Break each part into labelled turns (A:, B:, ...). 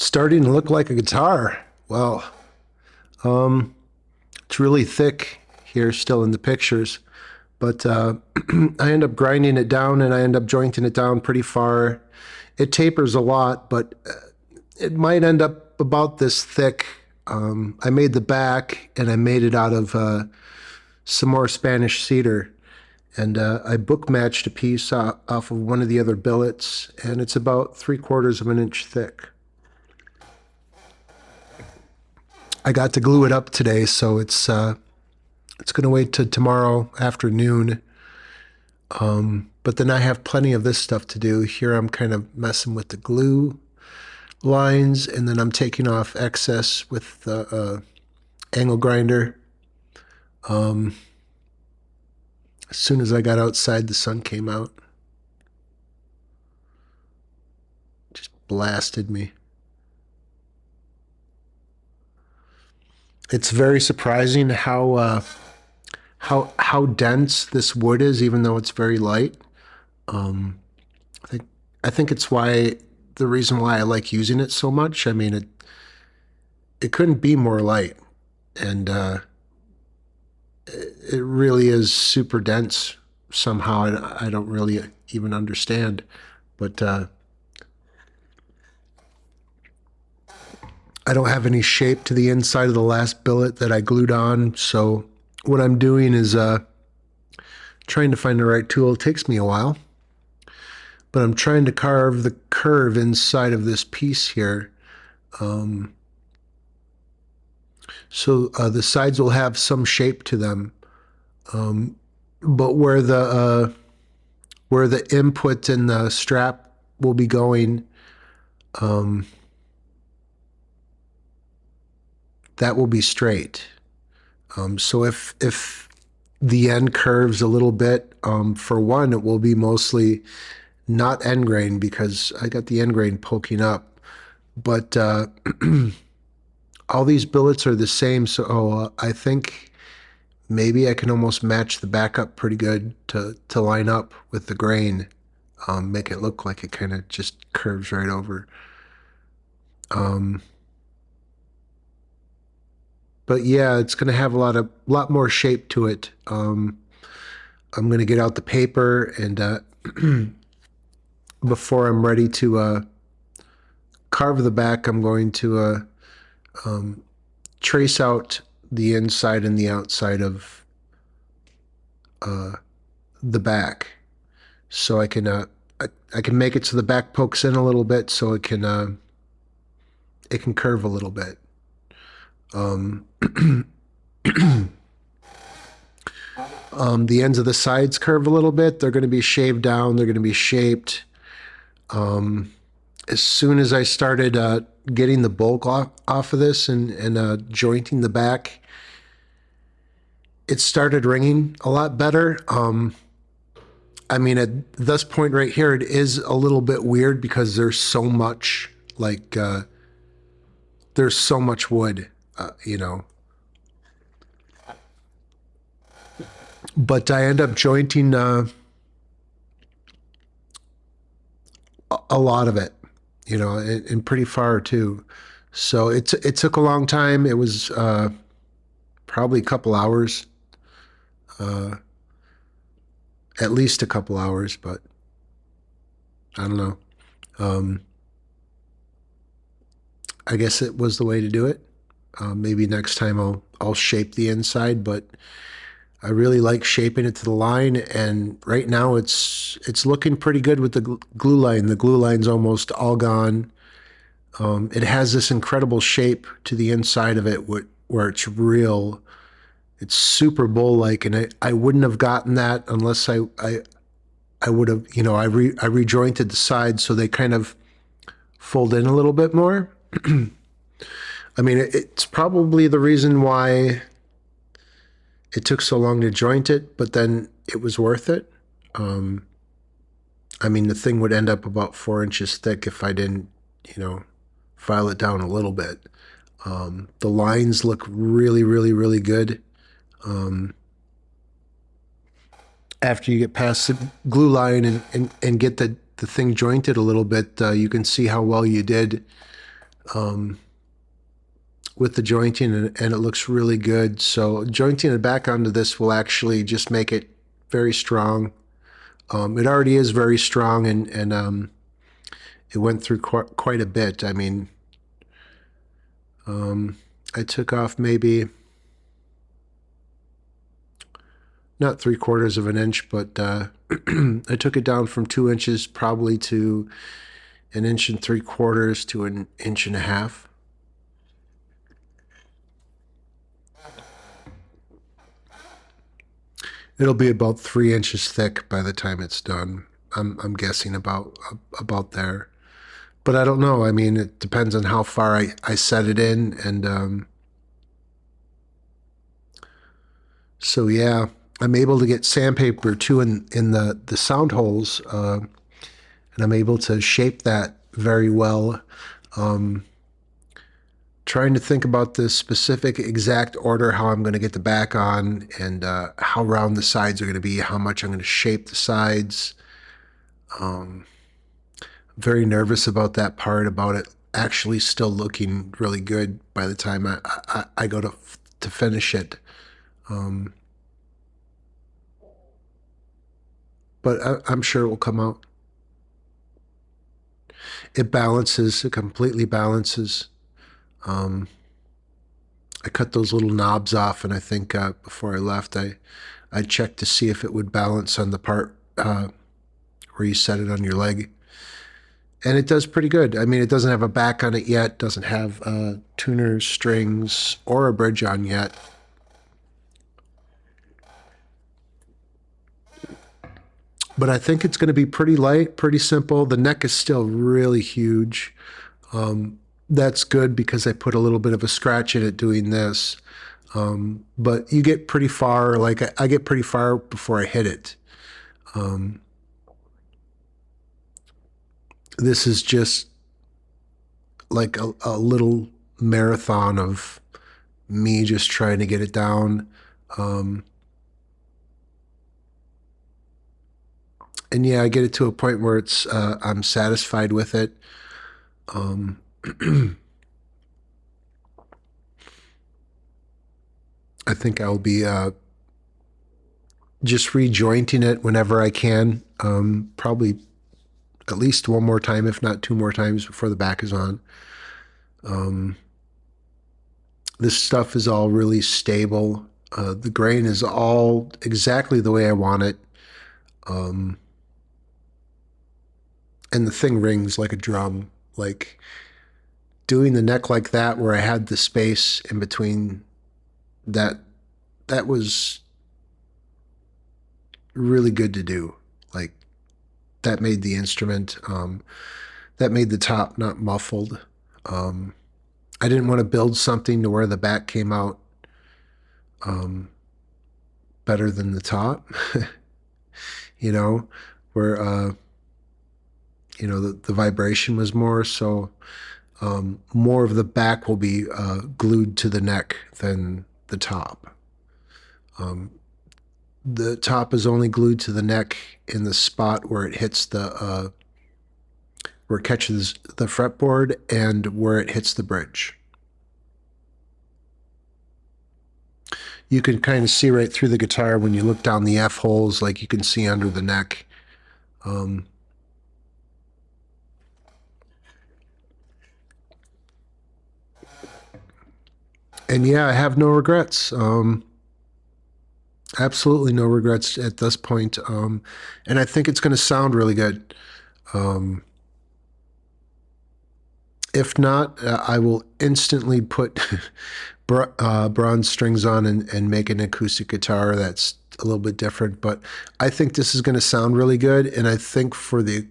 A: starting to look like a guitar. Well, it's really thick here still in the pictures, but I end up grinding it down and I end up jointing it down pretty far. It tapers a lot, but it might end up about this thick. I made the back and I made it out of some more Spanish cedar. And I book matched a piece off of one of the other billets, and it's about 3/4 of an inch thick. I got to glue it up today, so it's going to wait till tomorrow afternoon. But then I have plenty of this stuff to do. Here I'm kind of messing with the glue lines, and then I'm taking off excess with the angle grinder. As soon as I got outside, the sun came out. Just blasted me. It's very surprising how dense this wood is, even though it's very light. I think it's the reason why I like using it so much. I mean, it couldn't be more light, and it really is super dense somehow. I don't really even understand, but I don't have any shape to the inside of the last billet that I glued on. So what I'm doing is trying to find the right tool. It takes me a while, but I'm trying to carve the curve inside of this piece here. So the sides will have some shape to them, but where the input and the strap will be going, that will be straight. So if the end curves a little bit, for one, it will be mostly not end grain because I got the end grain poking up, but all these billets are the same, so I think maybe I can almost match the back up pretty good to line up with the grain, make it look like it kind of just curves right over. But yeah, it's going to have a lot more shape to it. I'm going to get out the paper and before I'm ready to carve the back, I'm going to trace out the inside and the outside of the back, so I can make it so the back pokes in a little bit, so it can curve a little bit. The ends of the sides curve a little bit. They're going to be shaved down. They're going to be shaped. As soon as I started getting the bulk off of this and jointing the back, it started ringing a lot better. I mean, at this point right here, it is a little bit weird because there's so much, there's so much wood, you know. But I end up jointing a lot of it, you know, and pretty far too. So it took a long time. It was probably a couple hours, at least a couple hours, but I don't know. I guess it was the way to do it. Maybe next time I'll shape the inside, but I really like shaping it to the line, and right now it's looking pretty good with the glue line. The glue line's almost all gone. It has this incredible shape to the inside of it where it's super bowl-like, and I wouldn't have gotten that unless I would have, you know, I rejointed the sides so they kind of fold in a little bit more. I mean, it's probably the reason why it took so long to joint it, but then it was worth it. I mean, the thing would end up about 4 inches thick if I didn't, you know, file it down a little bit. The lines look really, really, really good. After you get past the glue line and get the thing jointed a little bit, you can see how well you did with the jointing, and it looks really good. So jointing it back onto this will actually just make it very strong. It already is very strong, and it went through quite a bit. I mean, I took off maybe not 3/4 of an inch, but I took it down from 2 inches probably to 1 3/4 to 1.5 inches. It'll be about 3 inches thick by the time it's done. I'm guessing about there, but I don't know. I mean, it depends on how far I set it in, and so yeah, I'm able to get sandpaper too in the sound holes, and I'm able to shape that very well. Trying to think about the specific exact order how I'm going to get the back on, and how round the sides are going to be, how much I'm going to shape the sides. Very nervous about that part, about it actually still looking really good by the time I go to finish it. But I'm sure it will come out. It balances, it completely balances. I cut those little knobs off, and I think before I left, I checked to see if it would balance on the part where you set it on your leg. And it does pretty good. I mean, it doesn't have a back on it yet, doesn't have tuner strings or a bridge on yet. But I think it's going to be pretty light, pretty simple. The neck is still really huge. That's good because I put a little bit of a scratch in it doing this. But you get pretty far, like I get pretty far before I hit it. This is just like a little marathon of me just trying to get it down. And yeah, I get it to a point where it's I'm satisfied with it. I think I'll be just rejointing it whenever I can. Probably at least one more time, if not two more times, before the back is on. This stuff is all really stable. The grain is all exactly the way I want it. And the thing rings like a drum. Like doing the neck like that, where I had the space in between, that was really good to do. Like that made the instrument, that made the top not muffled. I didn't want to build something to where the back came out better than the top, you know, where the vibration was more. So more of the back will be glued to the neck than the top. The top is only glued to the neck in the spot where it hits where it catches the fretboard and where it hits the bridge. You can kind of see right through the guitar when you look down the F holes, like you can see under the neck. And yeah, I have no regrets. Absolutely no regrets at this point. And I think it's going to sound really good. If not, I will instantly put bronze strings on and make an acoustic guitar that's a little bit different. But I think this is going to sound really good. And I think for the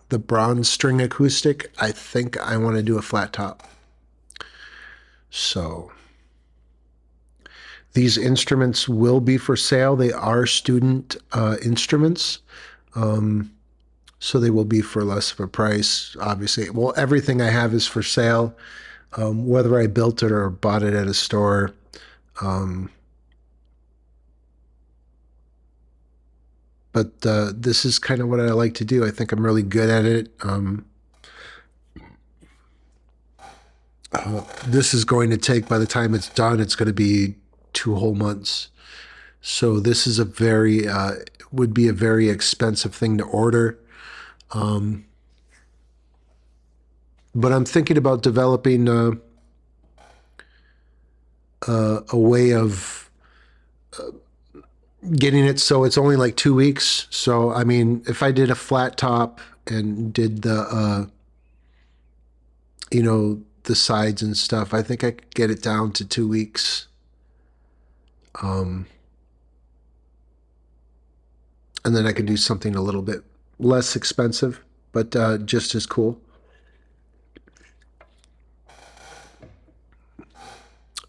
A: bronze string acoustic, I think I want to do a flat top. So these instruments will be for sale. They are student instruments. So they will be for less of a price, obviously. Well, everything I have is for sale, whether I built it or bought it at a store. But this is kind of what I like to do. I think I'm really good at it. This is going to take, by the time it's done, it's going to be 2 whole months. So this is a very, would be a very expensive thing to order. But I'm thinking about developing a way of getting it so it's only like 2 weeks. So, I mean, if I did a flat top and did the sides and stuff, I think I could get it down to 2 weeks. And then I could do something a little bit less expensive, but just as cool.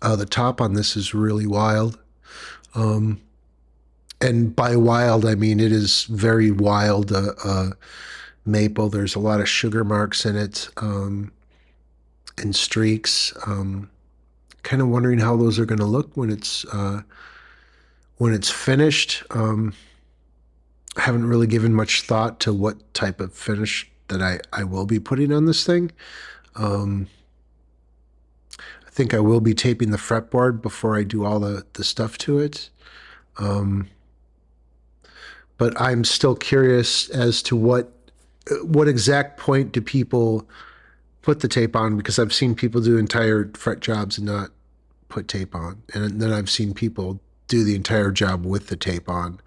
A: The top on this is really wild. And by wild, I mean it is very wild maple. There's a lot of sugar marks in it and streaks. Kind of wondering how those are going to look when it's finished. I haven't really given much thought to what type of finish that I will be putting on this thing. I think I will be taping the fretboard before I do all the stuff to it. But I'm still curious as to what exact point do people put the tape on, because I've seen people do entire fret jobs and not put tape on. And then I've seen people do the entire job with the tape on.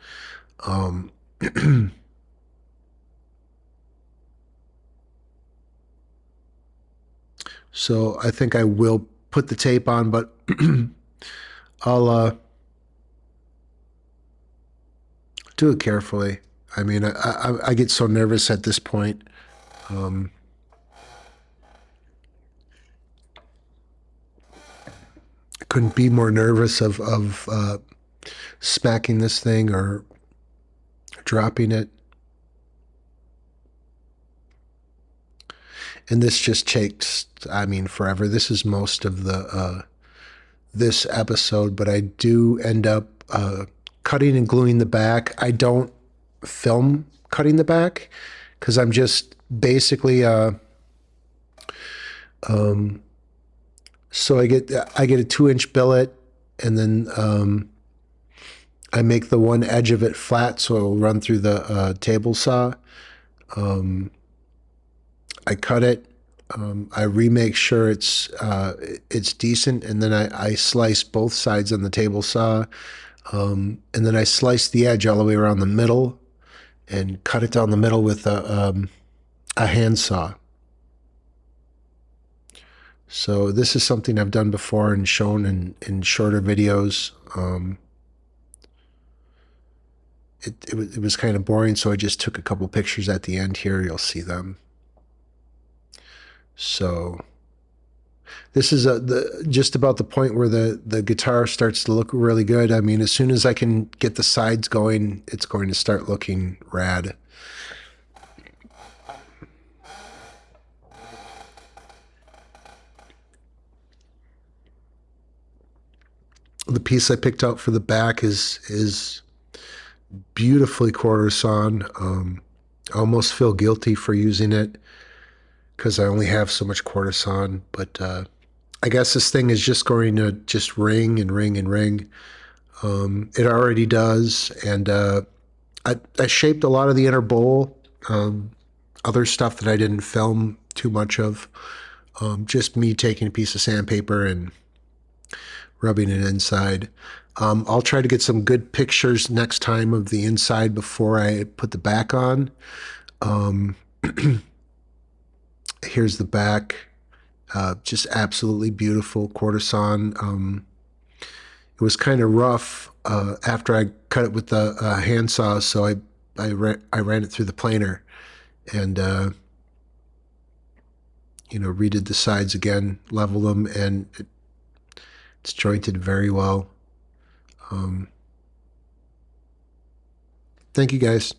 A: So I think I will put the tape on, but I'll do it carefully. I mean, I get so nervous at this point. I couldn't be more nervous of smacking this thing or dropping it. And this just takes, I mean, forever. This is most of the this episode, but I do end up cutting and gluing the back. I don't film cutting the back because I'm just basically so I get a 2-inch billet, and then I make the one edge of it flat so it'll run through the table saw. I cut it. I remake sure it's decent, and then I slice both sides on the table saw, and then I slice the edge all the way around the middle, and cut it down the middle with a handsaw. So this is something I've done before and shown in shorter videos. It was kind of boring, so I just took a couple pictures at the end here. You'll see them. So this is just about the point where the guitar starts to look really good. I mean, as soon as I can get the sides going, it's going to start looking rad. The piece I picked out for the back is beautifully quarter sawn. I almost feel guilty for using it because I only have so much quarter sawn, but I guess this thing is just going to just ring and ring and ring. It already does, and I shaped a lot of the inner bowl. Other stuff that I didn't film too much of. Just me taking a piece of sandpaper and rubbing it inside. I'll try to get some good pictures next time of the inside before I put the back on. Here's the back. Just absolutely beautiful quarter sawn. It was kind of rough after I cut it with the handsaw, so I ran it through the planer and redid the sides again, leveled them, and it's jointed very well. Thank you guys.